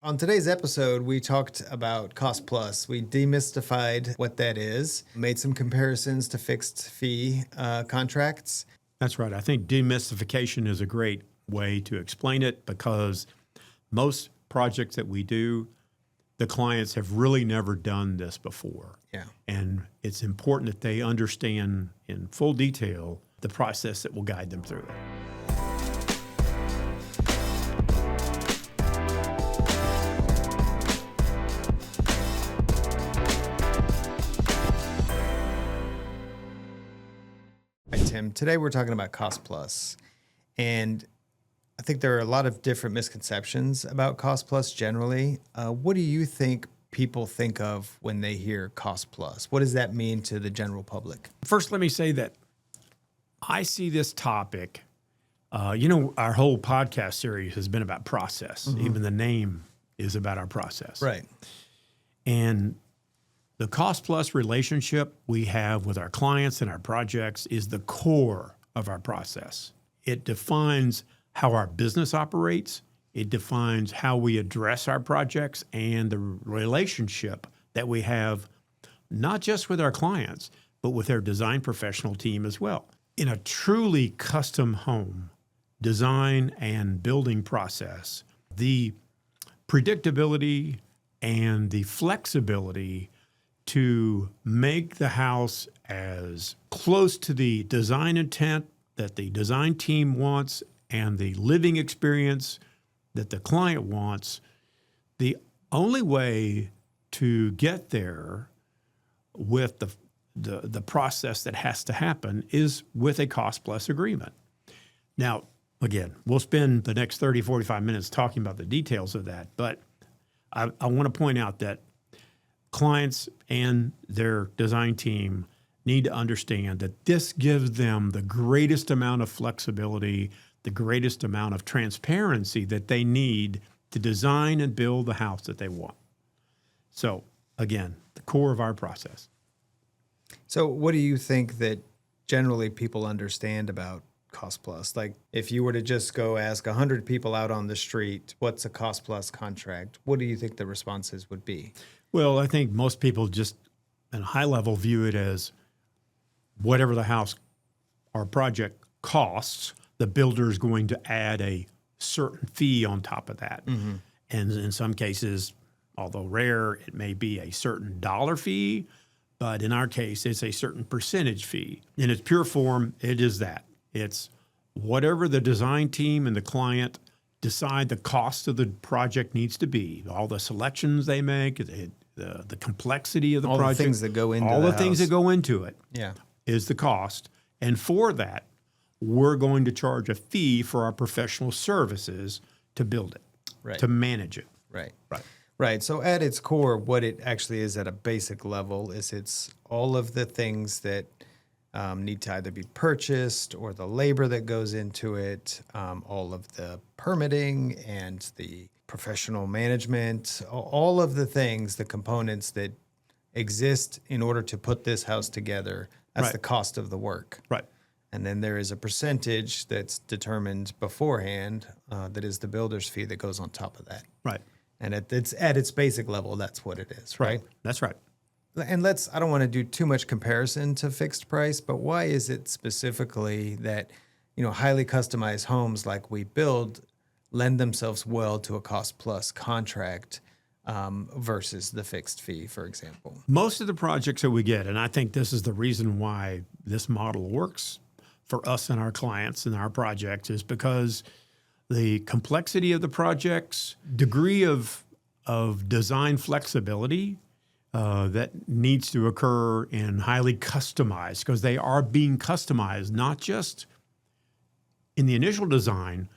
On today's episode, we talked about cost plus. We demystified what that is, made some comparisons to fixed fee contracts. That's right. I think demystification is a great way to explain it because most projects that we do, the clients have really never done this before. Yeah. And it's important that they understand in full detail the process that will guide them through it. Hi, Tim. Today we're talking about cost plus. And I think there are a lot of different misconceptions about cost plus generally. What do you think people think of when they hear cost plus? What does that mean to the general public? First, let me say that I see this topic, our whole podcast series has been about process. Mm-hmm. Even the name is about our process. Right. And the cost plus relationship we have with our clients and our projects is the core of our process. It defines how our business operates. It defines how we address our projects and the relationship that we have, not just with our clients, but with our design professional team as well. In a truly custom home design and building process, the predictability and the flexibility to make the house as close to the design intent that the design team wants and the living experience that the client wants, the only way to get there with the process that has to happen is with a cost-plus agreement. Now, again, we'll spend the next 30, 45 minutes talking about the details of that, but I want to point out that clients and their design team need to understand that this gives them the greatest amount of flexibility, the greatest amount of transparency that they need to design and build the house that they want. So, again, the core of our process. So what do you think that generally people understand about cost plus? Like if you were to just go ask 100 people out on the street, what's a cost plus contract? What do you think the responses would be? Well, I think most people just at a high level view it as whatever the house or project costs, the builder is going to add a certain fee on top of that. Mm-hmm. And in some cases, although rare, it may be a certain dollar fee, but in our case, it's a certain percentage fee. In its pure form, it is that. It's whatever the design team and the client decide the cost of the project needs to be, all the selections they make, the complexity of the project. All the things that go into all the house. things that go into it Yeah. is the cost. And for that, we're going to charge a fee for our professional services to build it, Right. to manage it. Right. Right. Right. So at its core, what it actually is at a basic level is it's all of the things that need to either be purchased or the labor that goes into it, all of the permitting and the professional management, all of the things, the components that exist in order to put this house together. That's Right. the cost of the work. Right. And then there is a percentage that's determined beforehand that is the builder's fee that goes on top of that. Right. And at its basic level, that's what it is, right? That's right. And I don't want to do too much comparison to fixed price, but why is it specifically that, highly customized homes like we build lend themselves well to a cost plus contract versus the fixed fee, for example? Most of the projects that we get, and I think this is the reason why this model works for us and our clients and our projects, is because the complexity of the projects, degree of design flexibility that needs to occur in highly customized, because they are being customized, not just in the initial design,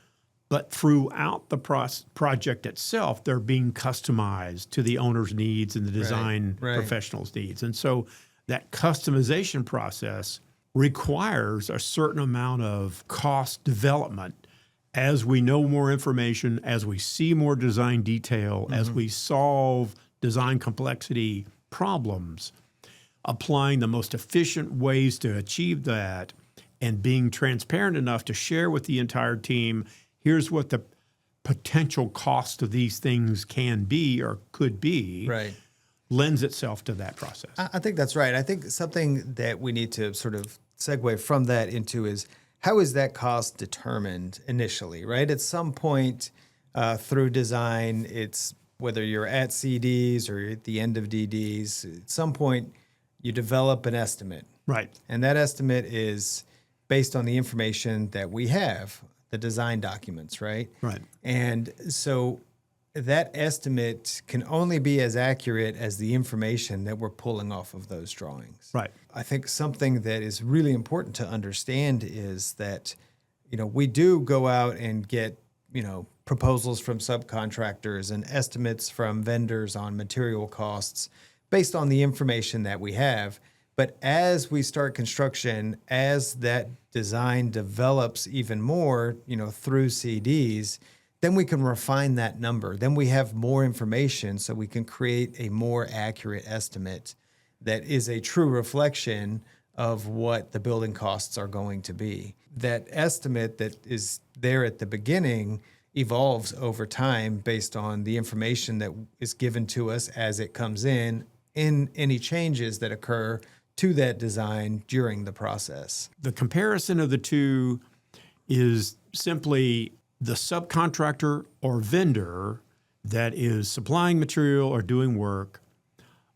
but throughout the project itself, they're being customized to the owner's needs and the design professional's needs. And so that customization process requires a certain amount of cost development as we know more information, as we see more design detail, as we solve design complexity problems, applying the most efficient ways to achieve that, and being transparent enough to share with the entire team, here's what the potential cost of these things can be or could be Right. lends itself to that process. I think that's right. I think something that we need to sort of segue from that into is how is that cost determined initially, right? At some point through design, it's whether you're at CDs or at the end of DDs, at some point you develop an estimate. Right. And that estimate is based on the information that we have, the design documents, right? Right. And so that estimate can only be as accurate as the information that we're pulling off of those drawings. Right. I think something that is really important to understand is that, we do go out and get, proposals from subcontractors and estimates from vendors on material costs based on the information that we have. But as we start construction, as that design develops even more, through CDs, then we can refine that number. Then we have more information so we can create a more accurate estimate that is a true reflection of what the building costs are going to be. That estimate that is there at the beginning evolves over time based on the information that is given to us as it comes in any changes that occur to that design during the process. The comparison of the two is simply the subcontractor or vendor that is supplying material or doing work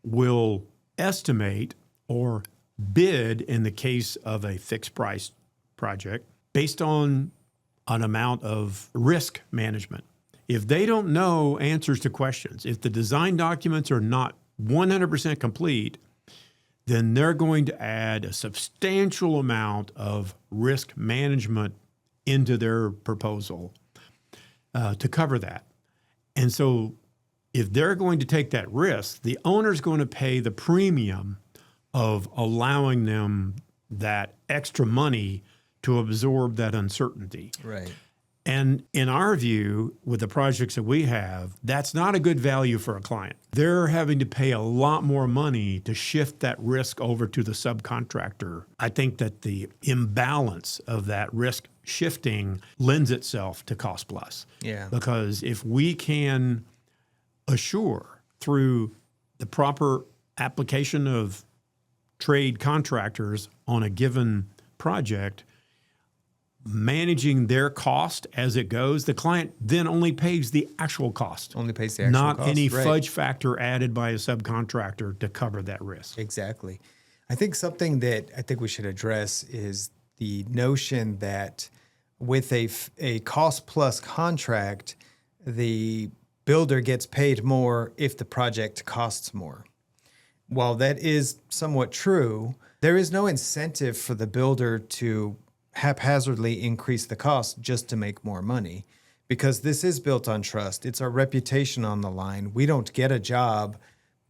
will estimate or bid in the case of a fixed price project based on an amount of risk management. If they don't know answers to questions, if the design documents are not 100% complete, then they're going to add a substantial amount of risk management into their proposal to cover that. And so if they're going to take that risk, the owner's going to pay the premium of allowing them that extra money to absorb that uncertainty. Right. And in our view, with the projects that we have, that's not a good value for a client. They're having to pay a lot more money to shift that risk over to the subcontractor. I think that the imbalance of that risk shifting lends itself to cost plus. Yeah. Because if we can assure through the proper application of trade contractors on a given project, managing their cost as it goes, the client then only pays the actual cost. Only pays the actual not cost. any right. fudge factor added by a subcontractor to cover that risk. Exactly. I think something that I think we should address is the notion that with a cost plus contract, the builder gets paid more if the project costs more. While that is somewhat true, there is no incentive for the builder to haphazardly increase the cost just to make more money, because this is built on trust. It's our reputation on the line. We don't get a job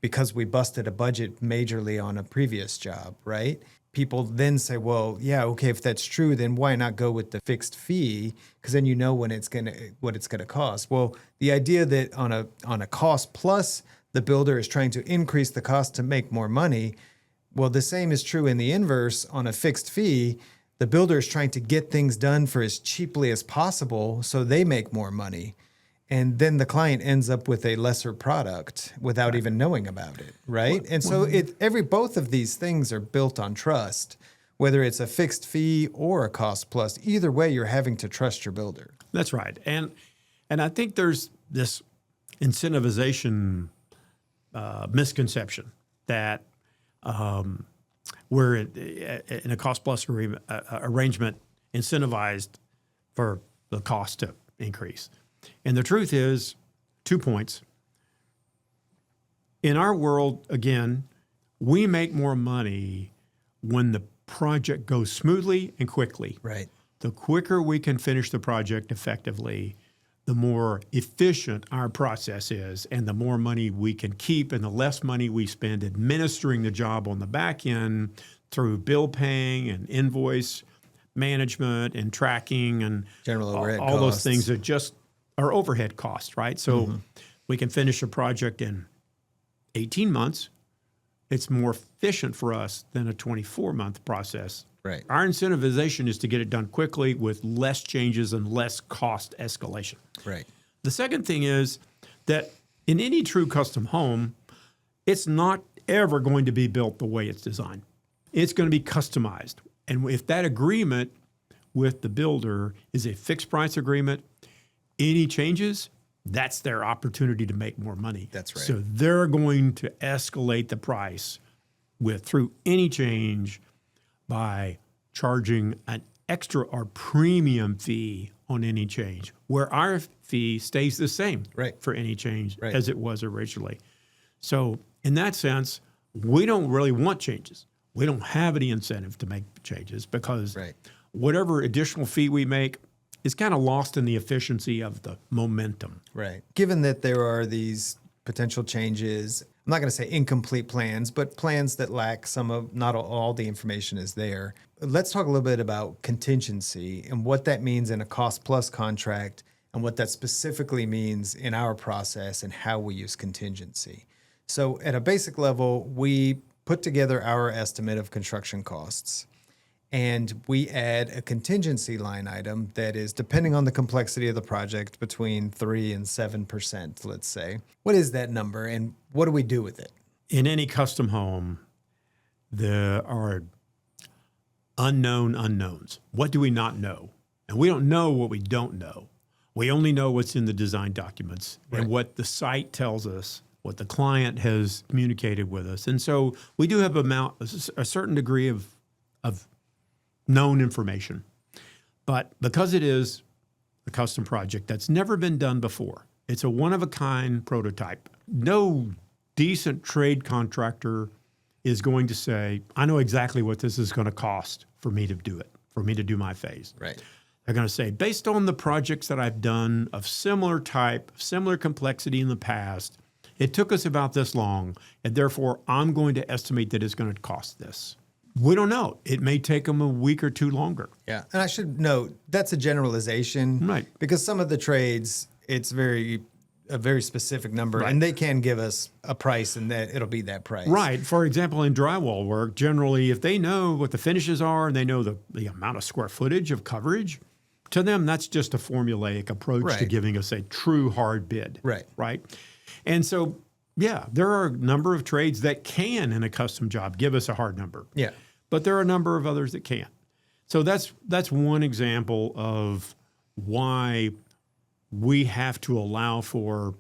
because we busted a budget majorly on a previous job, right? People then say, well, yeah, okay, if that's true, then why not go with the fixed fee? Because then you know what it's gonna cost. Well, the idea that on a cost plus, the builder is trying to increase the cost to make more money. Well, the same is true in the inverse. On a fixed fee, the builder is trying to get things done for as cheaply as possible so they make more money. And then the client ends up with a lesser product without even knowing about it, right? And so both of these things are built on trust, whether it's a fixed fee or a cost plus. Either way, you're having to trust your builder. That's right. And I think there's this incentivization misconception that we're in a cost plus arrangement incentivized for the cost to increase. And the truth is, 2 points. In our world, again, we make more money when the project goes smoothly and quickly. Right. The quicker we can finish the project effectively, the more efficient our process is, and the more money we can keep and the less money we spend administering the job on the back end through bill paying and invoice management and tracking and General overhead all those costs. things that just are overhead costs, right? So we can finish a project in 18 months. It's more efficient for us than a 24-month process. Right. Our incentivization is to get it done quickly with less changes and less cost escalation. Right. The second thing is that in any true custom home, it's not ever going to be built the way it's designed. It's going to be customized. And if that agreement with the builder is a fixed price agreement, any changes, that's their opportunity to make more money. That's right. So they're going to escalate the price through any change by charging an extra or premium fee on any change, where our fee stays the same for any change as it was originally. So in that sense, we don't really want changes. We don't have any incentive to make changes because whatever additional fee we make is kind of lost in the efficiency of the momentum. Right. Given that there are these potential changes, I'm not going to say incomplete plans, but plans that lack not all the information is there. Let's talk a little bit about contingency and what that means in a cost plus contract and what that specifically means in our process and how we use contingency. So at a basic level, we put together our estimate of construction costs. And we add a contingency line item that is, depending on the complexity of the project, between 3 and 7%, let's say. What is that number and what do we do with it? In any custom home, there are unknown unknowns. What do we not know? And we don't know what we don't know. We only know what's in the design documents and what the site tells us, what the client has communicated with us. And so we do have a certain degree of known information. But because it is a custom project that's never been done before, it's a one-of-a-kind prototype. No decent trade contractor is going to say, I know exactly what this is going to cost for me to do it, for me to do my phase. Right. They're going to say, based on the projects that I've done of similar type, similar complexity in the past, it took us about this long, and therefore I'm going to estimate that it's going to cost this. We don't know. It may take them a week or two longer. Yeah. And I should note, that's a generalization. Right. Because some of the trades, it's a very specific number, and they can give us a price and that it'll be that price. Right. For example, in drywall work, generally, if they know what the finishes are and they know the amount of square footage of coverage, to them, that's just a formulaic approach to giving us a true hard bid. Right. Right. And so, yeah, there are a number of trades that can, in a custom job, give us a hard number. Yeah. But there are a number of others that can't. So that's one example of why we have to allow for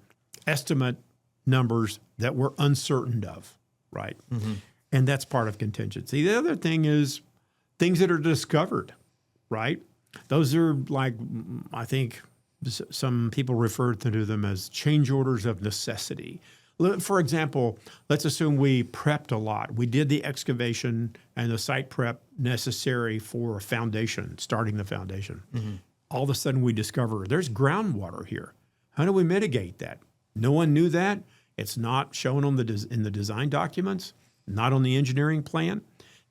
estimate numbers that we're uncertain of, right? Mm-hmm. And that's part of contingency. The other thing is things that are discovered, right? Those are like, I think some people refer to them as change orders of necessity. For example, let's assume we prepped a lot. We did the excavation and the site prep necessary for foundation, starting the foundation. Mm-hmm. All of a sudden we discover there's groundwater here. How do we mitigate that? No one knew that. It's not shown on in the design documents, not on the engineering plan.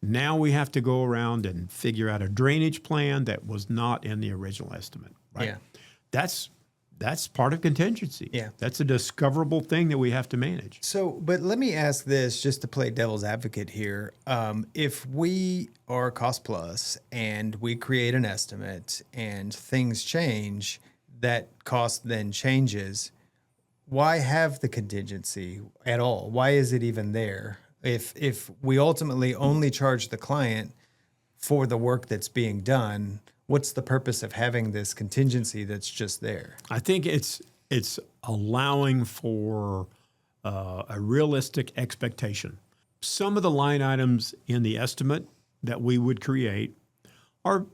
Now we have to go around and figure out a drainage plan that was not in the original estimate. Right? Yeah. That's part of contingency. Yeah. That's a discoverable thing that we have to manage. So, but let me ask this just to play devil's advocate here. If we are cost plus and we create an estimate and things change, that cost then changes, why have the contingency at all? Why is it even there? If we ultimately only charge the client for the work that's being done, what's the purpose of having this contingency that's just there? I think it's allowing for a realistic expectation. Some of the line items in the estimate that we would create are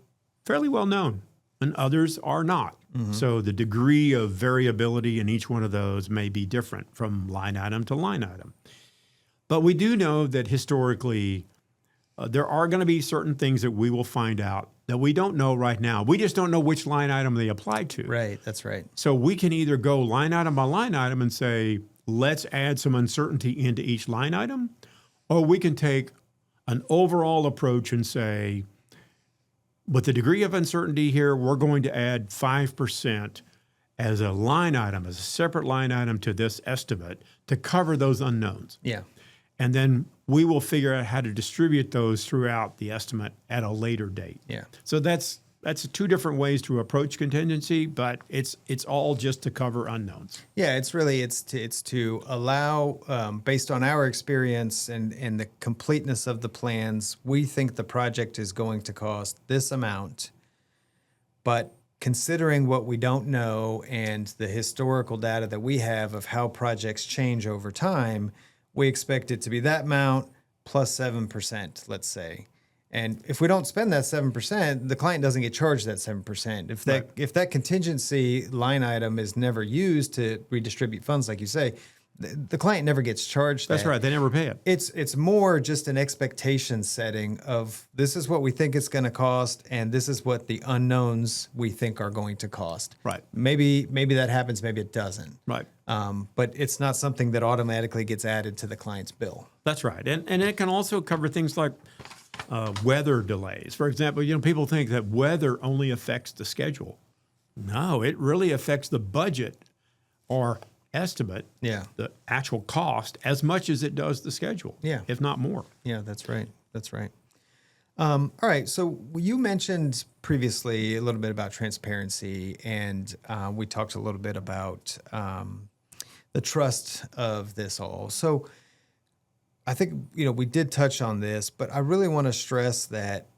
fairly well known, and others are not. Mm-hmm. So the degree of variability in each one of those may be different from line item to line item. But we do know that historically, there are going to be certain things that we will find out that we don't know right now. We just don't know which line item they apply to. Right, that's right. So we can either go line item by line item and say, let's add some uncertainty into each line item, or we can take an overall approach and say, with the degree of uncertainty here, we're going to add 5% as a line item, as a separate line item to this estimate to cover those unknowns. Yeah. And then we will figure out how to distribute those throughout the estimate at a later date. Yeah. So that's that's two different ways to approach contingency, but it's all just to cover unknowns. Yeah, it's to allow, based on our experience and the completeness of the plans, we think the project is going to cost this amount. But considering what we don't know and the historical data that we have of how projects change over time, we expect it to be that amount plus 7%, let's say. And if we don't spend that 7%, the client doesn't get charged that 7%. If that contingency line item is never used to redistribute funds, like you say, the client never gets charged. That's right. They never pay it. It's more just an expectation setting of this is what we think it's going to cost, and this is what the unknowns we think are going to cost. Right. Maybe that happens. Maybe it doesn't. Right. But it's not something that automatically gets added to the client's bill. That's right. And it can also cover things like weather delays. For example, people think that weather only affects the schedule. No, it really affects the budget or estimate, the actual cost, as much as it does the schedule, if not more. Yeah, that's right. That's right. All right. So you mentioned previously a little bit about transparency, and we talked a little bit about the trust of this all. So I think, we did touch on this, but I really want to stress that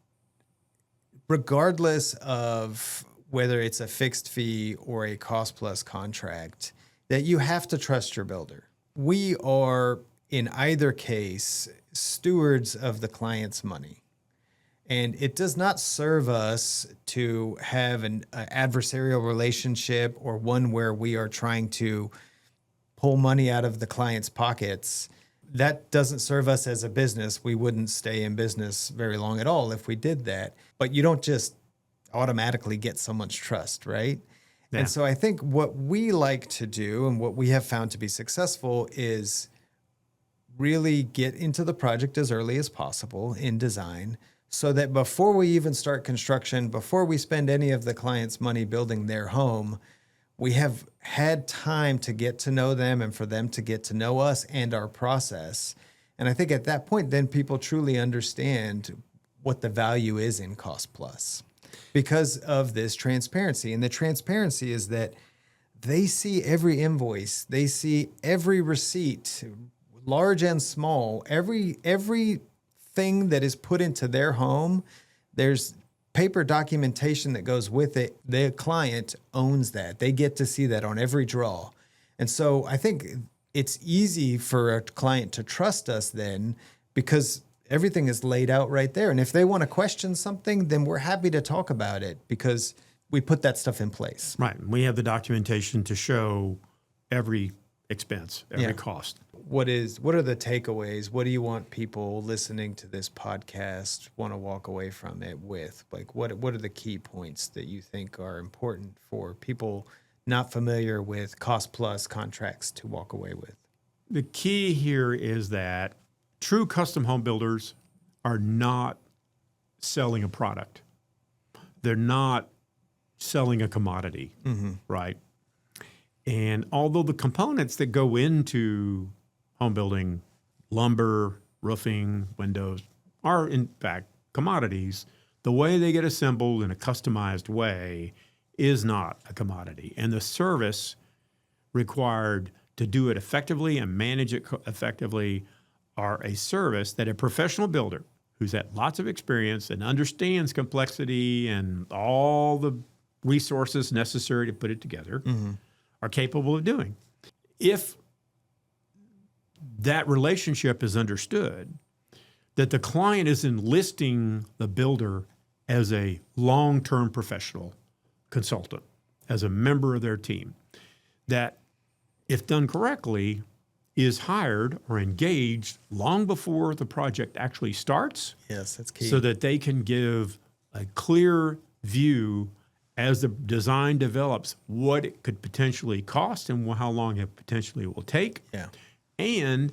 regardless of whether it's a fixed fee or a cost plus contract, that you have to trust your builder. We are, in either case, stewards of the client's money. And it does not serve us to have an adversarial relationship or one where we are trying to pull money out of the client's pockets. That doesn't serve us as a business. We wouldn't stay in business very long at all if we did that. But you don't just automatically get someone's trust, right? Yeah. And so I think what we like to do and what we have found to be successful is really get into the project as early as possible in design so that before we even start construction, before we spend any of the client's money building their home, we have had time to get to know them and for them to get to know us and our process. And I think at that point, then people truly understand what the value is in cost plus because of this transparency. And the transparency is that they see every invoice, they see every receipt, large and small, everything that is put into their home. There's paper documentation that goes with it. The client owns that. They get to see that on every draw. And so I think it's easy for a client to trust us then because everything is laid out right there. And if they want to question something, then we're happy to talk about it because we put that stuff in place. Right. We have the documentation to show every expense, every cost. What are the takeaways? What do you want people listening to this podcast want to walk away from it with? Like, what are the key points that you think are important for people not familiar with cost plus contracts to walk away with? The key here is that true custom home builders are not selling a product. They're not selling a commodity, right? And although the components that go into home building, lumber, roofing, windows, are in fact commodities, the way they get assembled in a customized way is not a commodity. And the service required to do it effectively and manage it effectively are a service that a professional builder who's had lots of experience and understands complexity and all the resources necessary to put it together are capable of doing. If that relationship is understood, that the client is enlisting the builder as a long-term professional consultant, as a member of their team, that if done correctly, is hired or engaged long before the project actually starts. Yes, that's key. So that they can give a clear view as the design develops what it could potentially cost and how long it potentially will take. Yeah. And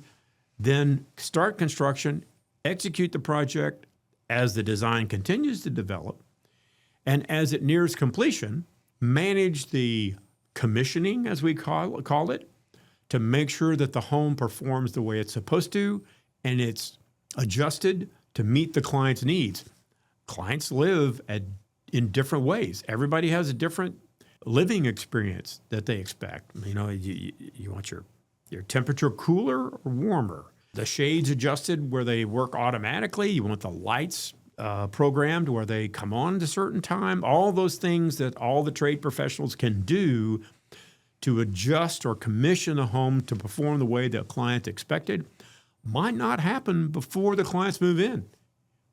then start construction, execute the project as the design continues to develop, and as it nears completion, manage the commissioning, as we call it, to make sure that the home performs the way it's supposed to, and it's adjusted to meet the client's needs. Clients live in different ways. Everybody has a different living experience that they expect. You know, you want your temperature cooler or warmer. The shades adjusted where they work automatically. You want the lights programmed where they come on at a certain time. All those things that all the trade professionals can do to adjust or commission a home to perform the way the client expected might not happen before the clients move in.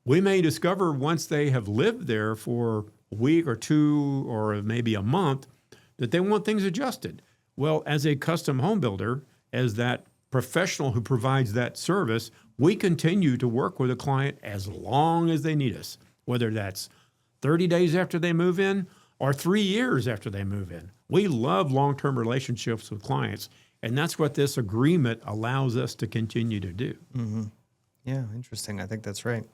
We may discover once they have lived there for a week or two or maybe a month that they want things adjusted. Well, as a custom home builder, as that professional who provides that service, we continue to work with a client as long as they need us, whether that's 30 days after they move in or 3 years after they move in. We love long-term relationships with clients, and that's what this agreement allows us to continue to do. Mm-hmm. Yeah, interesting. I think that's right.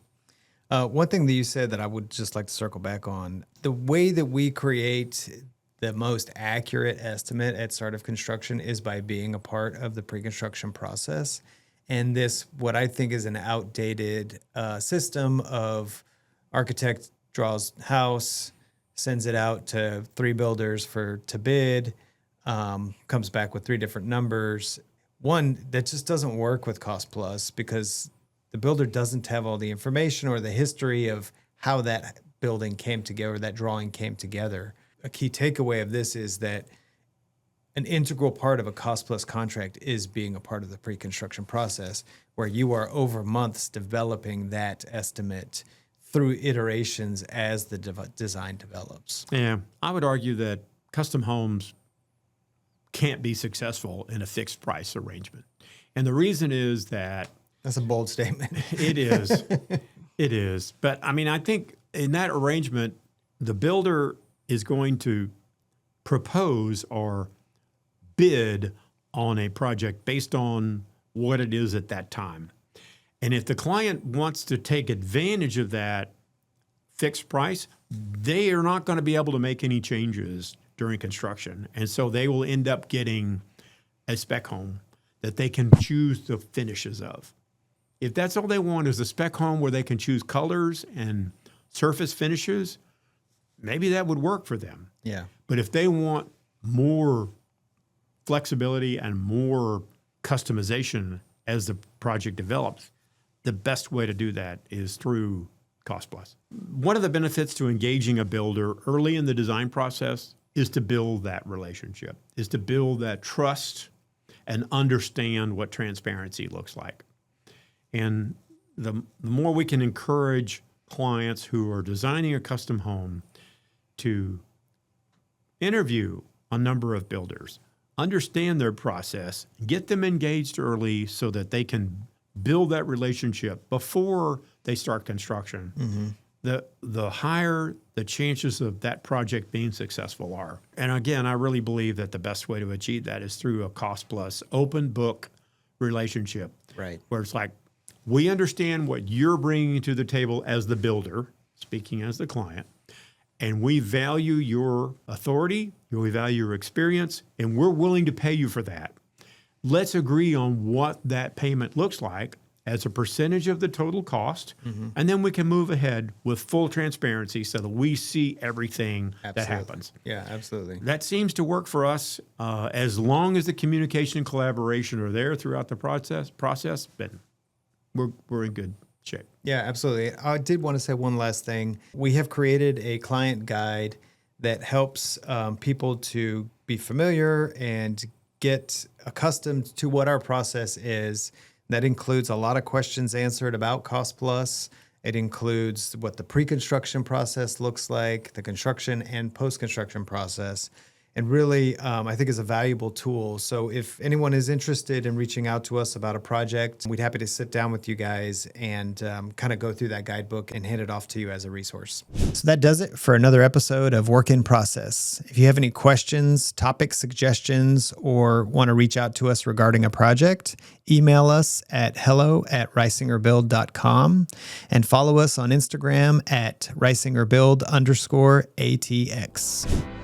One thing that you said that I would just like to circle back on, the way that we create the most accurate estimate at start of construction is by being a part of the pre-construction process. And this, what I think is an outdated system of architect draws house, sends it out to 3 builders to bid, comes back with 3 different numbers. One, that just doesn't work with cost plus because the builder doesn't have all the information or the history of how that building came together, that drawing came together. A key takeaway of this is that an integral part of a cost plus contract is being a part of the pre-construction process where you are over months developing that estimate through iterations as the design develops. Yeah, I would argue that custom homes can't be successful in a fixed price arrangement. And the reason is that that's a bold statement. It is. It is. But I mean, I think in that arrangement, the builder is going to propose or bid on a project based on what it is at that time. And if the client wants to take advantage of that fixed price, they are not going to be able to make any changes during construction. And so they will end up getting a spec home that they can choose the finishes of. If that's all they want is a spec home where they can choose colors and surface finishes, maybe that would work for them. Yeah. But if they want more flexibility and more customization as the project develops, the best way to do that is through cost plus. One of the benefits to engaging a builder early in the design process is to build that relationship, is to build that trust and understand what transparency looks like. And the more we can encourage clients who are designing a custom home to interview a number of builders, understand their process, get them engaged early so that they can build that relationship before they start construction, the higher the chances of that project being successful are. And again, I really believe that the best way to achieve that is through a cost plus open book relationship. Right. Where it's like, we understand what you're bringing to the table as the builder, speaking as the client, and we value your authority, we value your experience, and we're willing to pay you for that. Let's agree on what that payment looks like as a percentage of the total cost, and then we can move ahead with full transparency so that we see everything that happens. Yeah, absolutely. That seems to work for us as long as the communication and collaboration are there throughout the process, then we're in good shape. Yeah, absolutely. I did want to say one last thing. We have created a client guide that helps people to be familiar and get accustomed to what our process is. That includes a lot of questions answered about Cost Plus. It includes what the pre-construction process looks like, the construction and post-construction process. And really, I think is a valuable tool. So if anyone is interested in reaching out to us about a project, we'd be happy to sit down with you guys and kind of go through that guidebook and hand it off to you as a resource. So that does it for another episode of Work in Process. If you have any questions, topic suggestions, or want to reach out to us regarding a project, email us at hello@reisingerbuild.com and follow us on Instagram at reisingerbuild_ATX.